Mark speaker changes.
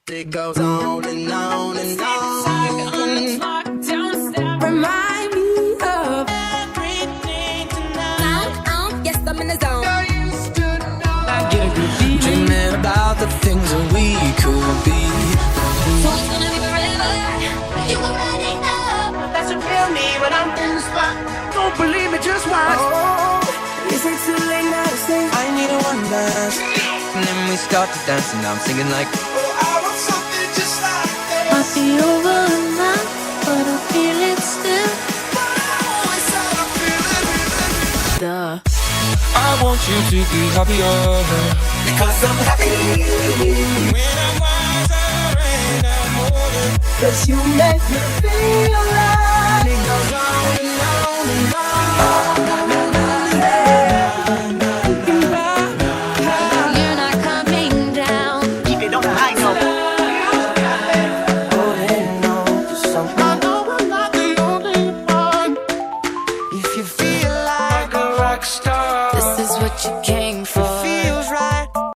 Speaker 1: It goes on and on and on. Remind me of everything tonight.
Speaker 2: Yes, I'm in the zone.
Speaker 1: I used to know. I get a good feeling. Dreaming about the things that we could be.
Speaker 2: So it's gonna be forever. You already know.
Speaker 1: That's what feel me when I'm in the spot. Don't believe me, just watch. Oh, is it too late now to say I need a one dance? And then we start to dance and I'm singing like, oh, I want something just like that.
Speaker 2: Might be over now, but I feel it still.
Speaker 1: Oh, it's how I feel it.
Speaker 2: Duh.
Speaker 3: I want you to be happier,
Speaker 1: Because I'm happy.
Speaker 3: when I'm wiser and I'm older.
Speaker 1: 'Cause you make me feel alive.